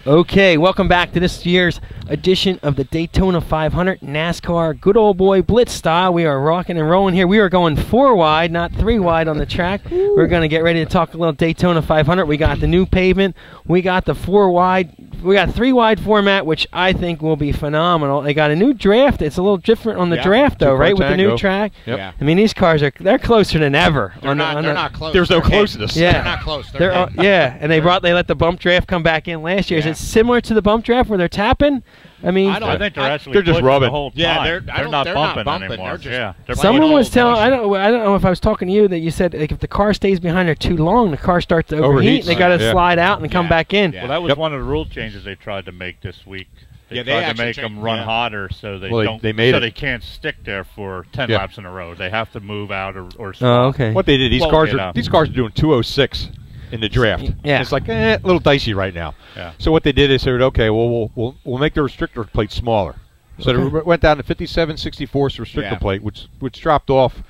Okay, welcome back to this year's edition of the Daytona 500 NASCAR good old boy Blitz style. We are rocking and rolling here. We are going 4 wide, not 3 wide on the track. We're going to get ready to talk a little Daytona 500. We got the new pavement. We got the 4 wide. We got 3 wide format, which I think will be phenomenal. They got a new draft. It's a little different on the draft, though, right? With the new track. Yep. Yeah. I mean, these cars they're closer than ever. They're not close. There's no closeness. Yeah. They're not close. Yeah, and they let the bump draft come back in last year. Is it similar to the bump draft where they're tapping? I mean, I think they're just rubbing. The whole time. Yeah, they're not bumping anymore. They're someone was telling. I don't know if I was talking to you that you said like if the car stays behind there too long, the car starts to overheat. And they got to slide out and come back in. Well, that was one of the rule changes they tried to make this week. They tried to make them run hotter so they don't. They can't stick there for 10 laps in a row. They have to move out or swap. Oh, okay. What they did, these cars are doing 206 in the draft. Yeah. It's like a little dicey right now. Yeah. So what they did is they said, okay, well we'll make the restrictor plate smaller. So they went down to 57/64 restrictor plate, which dropped off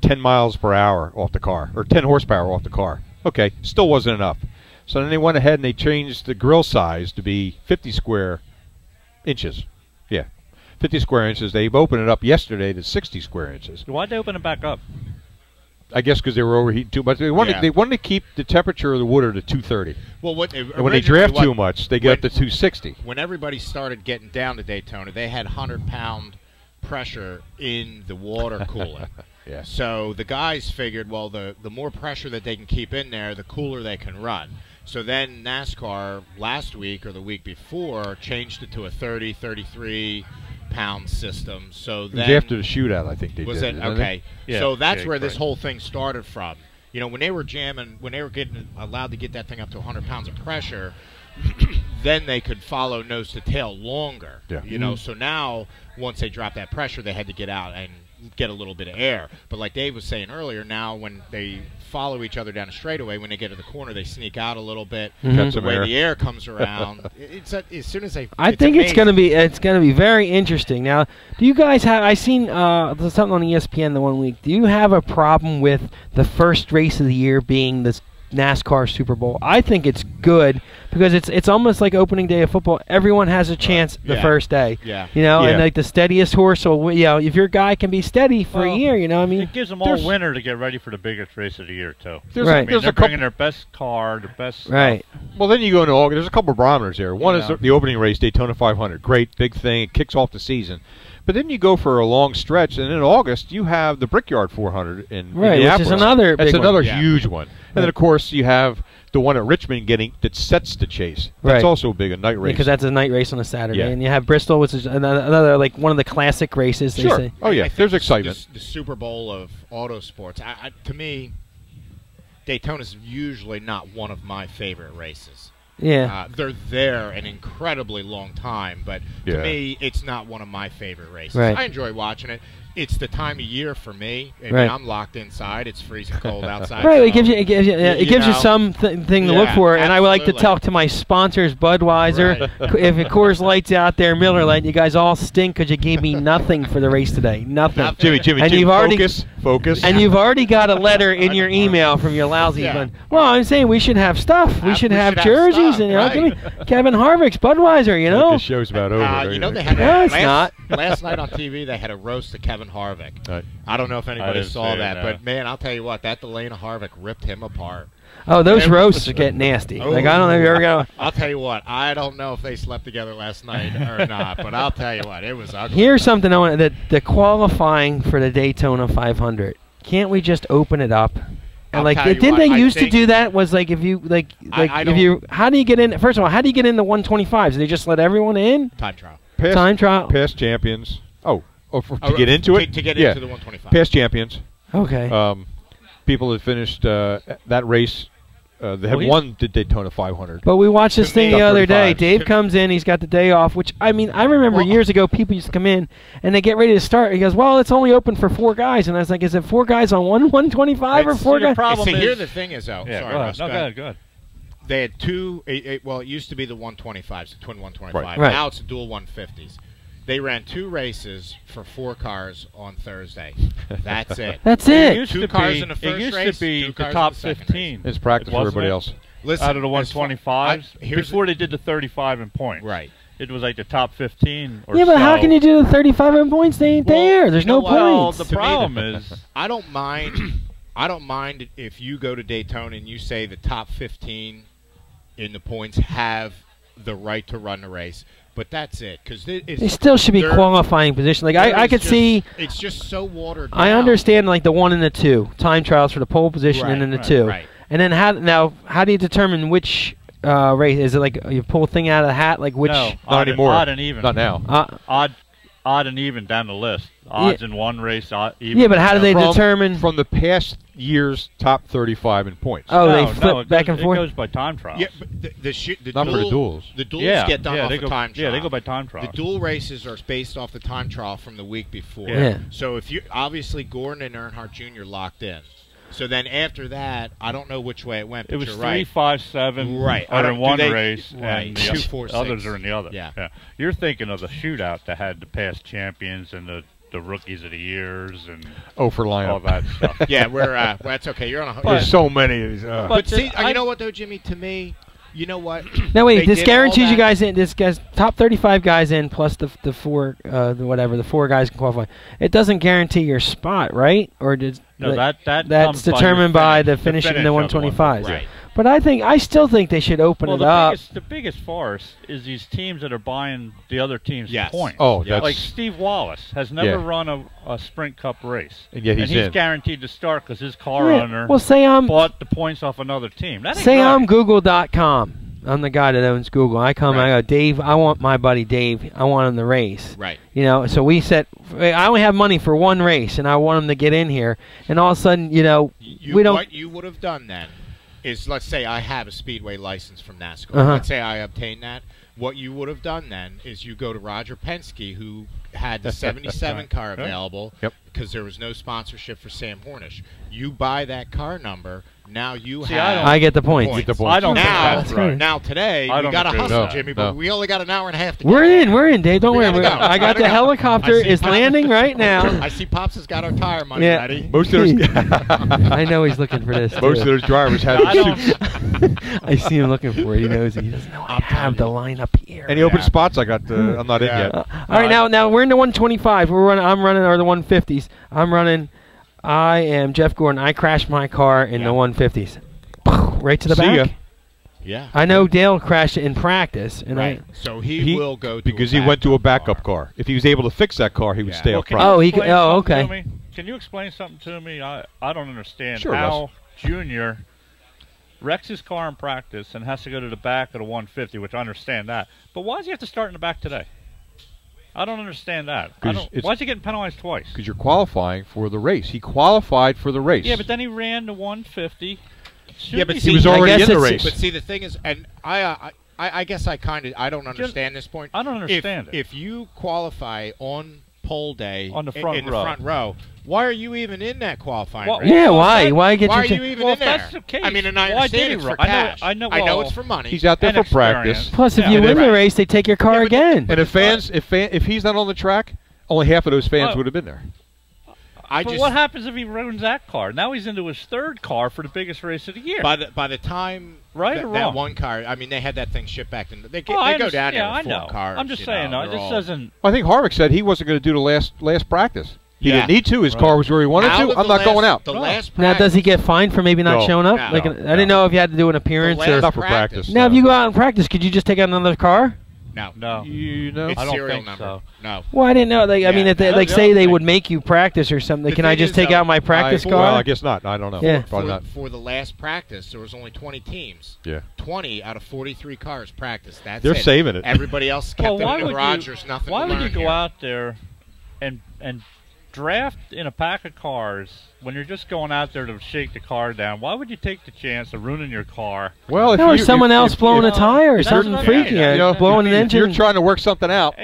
10 miles per hour off the car, or 10 horsepower off the car. Okay, still wasn't enough. So then they went ahead and they changed the grill size to be 50 square inches. Yeah, 50 square inches. They've opened it up yesterday to 60 square inches. Why'd they open it back up? I guess because they were overheating too much. They wanted to keep the temperature of the water to 230. Well, and when they draft too much, they get up to 260. When everybody started getting down to Daytona, they had 100-pound pressure in the water cooling. Yeah. So the guys figured, well, the more pressure that they can keep in there, the cooler they can run. So then NASCAR last week or the week before changed it to a 30, 33-pound system. So then after the shootout, I think they was did. it okay? Yeah, so that's where this whole thing started from. You know, when they were jamming, when they were getting allowed to get that thing up to 100 pounds of pressure, then they could follow nose to tail longer. Yeah. You know, so now once they dropped that pressure, they had to get out and get a little bit of air. But like Dave was saying earlier, now when they follow each other down a straightaway, when they get to the corner, they sneak out a little bit. Cut The way the air comes around, it's as soon as they. I think it's going to be very interesting. Now, do you guys have? I seen something on ESPN the one week. Do you have a problem with the first race of the year being this NASCAR Super Bowl? I think it's good because it's almost like opening day of football. Everyone has a chance the first day. Yeah. You know, and like the steadiest horse will, you know, if your guy can be steady for a year, you know, I mean, it gives them all winter to get ready for the biggest race of the year too. Right. They're bringing their best car, their best right. stuff. Well, then you go into August. There's a couple of barometers there. One is the opening race, Daytona 500. Great big thing. It kicks off the season. But then you go for a long stretch, and in August you have the Brickyard 400 in Indianapolis. Which is another big another one. huge one. And then of course you have the one at Richmond that sets the chase. That's also big, a night race. Because that's a night race on a Saturday, and you have Bristol, which is another like one of the classic races. They say. Oh yeah, there's excitement. The Super Bowl of auto sports. To me, Daytona's usually not one of my favorite races. Yeah. They're there an incredibly long time, but to me, it's not one of my favorite races. Right. I enjoy watching it. It's the time of year for me. I mean, I'm locked inside. It's freezing cold outside. Right. It gives you some thing to look for. And I would like to talk to my sponsors, Budweiser. If Coors Light's out there, Miller Lite, you guys all stink because you gave me nothing for the race today. Nothing. Jimmy, and you've already focus. And you've already got a letter in your email from your lousy one. Well, I'm saying we should have stuff. We should have jerseys and give me Kevin Harvick's Budweiser. You know. The show's about over. You know they had it's not. Last night on TV they had a roast of Kevin Harvick. Right. I don't know if anybody saw that, but man, I'll tell you what, that Delana Harvick ripped him apart. Oh, those roasts get nasty. Like I don't know if you ever got. I'll tell you what, I don't know if they slept together last night or not, but I'll tell you what, it was ugly. Here's something I want: the qualifying for the Daytona 500. Can't we just open it up? And like, didn't they used to do that? Was like if you how do you get in? First of all, how do you get in the 125s? Do they just let everyone in? Time trial. Time trial. Past champions. To get into it? To get into the 125. Past champions. Okay. People that finished that race, they have won the Daytona 500. But we watched this thing the other day. Dave comes in, he's got the day off, which, I mean, I remember years ago people used to come in, and they get ready to start. He goes, well, it's only open for 4 guys. And I was like, is it 4 guys on 125 or 4 guys? Here the thing is, though. Yeah, sorry, Russ. Go ahead. They had 2, well, it used to be the 125s, the twin 125. Right. Now it's the dual 150s. They ran 2 races for 4 cars on Thursday. That's it. That's it. It used 2 cars in the first race. It used to be the top 15. It's practice for everybody else. Listen, out of the 125s, before they did the 35 in points. Right. It was like the top 15 or yeah, but so. how can you do the 35 in points? They ain't there. There's no points. Well, the problem is, I don't mind if you go to Daytona and you say the top 15 in the points have the right to run the race. But that's it, because they still should be qualifying position. Like I could see, it's just so watered down. I understand like the 1 and the 2 time trials for the pole position and then the 2. Right. And then how do you determine which race? Is it like you pull a thing out of the hat? Like which? No, not anymore. Odd and even. Not now. Odd and even down the list. Odds in one race, even. Yeah, but how do they determine from the past year's top 35 in points? Oh, they flip back and forth. It goes by time trials. Yeah, but the not for the duels. The duels get done off the time trial. Yeah, they go by time trials. The dual races are based off the time trial from the week before. Yeah. So if you obviously Gordon and Earnhardt Jr. locked in. So then after that, I don't know which way it went. But it was you're 3, 5, 7 right. are in one race, right. and 2, 4, 6. others are in the other. Yeah. You're thinking of the shootout that had the past champions and the rookies of the years and for lineup. All that stuff. Yeah, well, that's okay. You're on a. There's so many of these. But see, you know what though, Jimmy? To me, you know what? No, wait. This guarantees you guys in. This guy's top 35 guys in plus the 4 the 4 guys can qualify. It doesn't guarantee your spot, right? Or does no, that's determined by the finish in the 125s. Right. But I still think they should open it up. The biggest farce is these teams that are buying the other team's points. Oh, that's like Steve Wallace has never run a Sprint Cup race, and yet he's guaranteed to start because his car owner bought the points off another team. That ain't say right. I'm Google.com. I'm the guy that owns Google. I come, I go, Dave, I want my buddy Dave. I want him to race. Right. You know, so we said, I only have money for 1 race, and I want him to get in here. And all of a sudden, we don't. What you would have done then is, let's say I have a speedway license from NASCAR. Let's say I obtain that. What you would have done then is you go to Roger Penske, who had the 77 car available because there was no sponsorship for Sam Hornish. You buy that car number. Now you have. I get the points. I don't think that's right. Now today we got to hustle, Jimmy, but we only got an hour and a half to. We're in, Dave. Don't worry. I got the helicopter is landing right now. I see Pops has got our tire money ready. Most of those. I know he's looking for this. Most of those drivers have. I see him looking for it. He knows he doesn't know. I have the line up here. Any open spots? I got. I'm not in yet. All right, now we're in the 125. I'm running or the 150s. I'm running. I am Jeff Gordon. I crashed my car in the 150s. Right to the back. Ya. Yeah. I know Dale crashed it in practice. And so he will go to because he went to a backup car. If he was able to fix that car, he would stay up front. Oh, he could. Oh, okay. Can you explain something to me? I don't understand sure, how Junior wrecks his car in practice and has to go to the back of the 150, which I understand that. But why does he have to start in the back today? I don't understand that. Why is he getting penalized twice? Because you're qualifying for the race. He qualified for the race. Yeah, but then he ran the 150. But he was already in the race. But see, the thing is, and I guess I don't understand this point. I don't understand it. If you qualify on pole day on the front row, why are you even in that qualifying race? Yeah, why? Why are you even in there? That's the case. I mean, and I understand it's for cash. I know it's for money. He's out there for practice. Plus, if you win the race, they take your car again. And if he's not on the track, only half of those fans would have been there. But what happens if he ruins that car? Now he's into his 3rd car for the biggest race of the year. By the time that one car, I mean, they had that thing shipped back. They go down there with 4 cars. I'm just saying, this doesn't. I think Harvick said he wasn't going to do the last practice. He didn't need to. His car was where he wanted to. I'm not going out. Now, does he get fined for maybe not showing up? I didn't know if you had to do an appearance or not for practice. Now, if you go out and practice, could you just take out another car? No. It's I don't serial think number. So. No. Well, I didn't know. I mean, if they say they would make you practice or something, can I just take out my practice car? Well, I guess not. I don't know. Yeah. Probably not. For the last practice, there was only 20 teams. Yeah. 20 out of 43 cars practiced. They're saving it. Everybody else kept it in the garage. There's nothing. Why would you go out there and draft in a pack of cars when you're just going out there to shake the car down? Why would you take the chance of ruining your car? Well, if someone else blowing a tire or something freaky, blowing an engine. You're trying to work something out.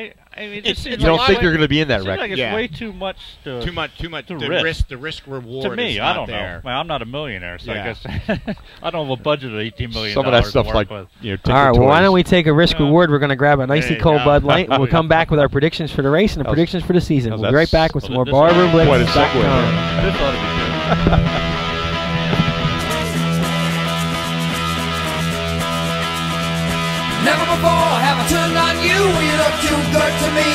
mean, you don't think you're going to be in that wreck? Like it's way too much. Too much. The risk reward. To me, is I not don't there. know. Man, I'm not a millionaire, so I guess I don't have a budget of $18 million. Some of that stuff, like all right. Well, why don't we take a risk reward? We're going to grab an icy cold Bud Light, and we'll come back with our predictions for the race and the predictions for the season. We'll be right back with some more Barroom Blitz. What a segue. This ought to be good. Never before have I turned on you when you look too good to me.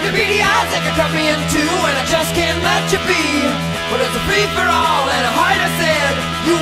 Your beady eyes that can cut me in two, and I just can't let you be. But it's a free for all, and a heart I said you.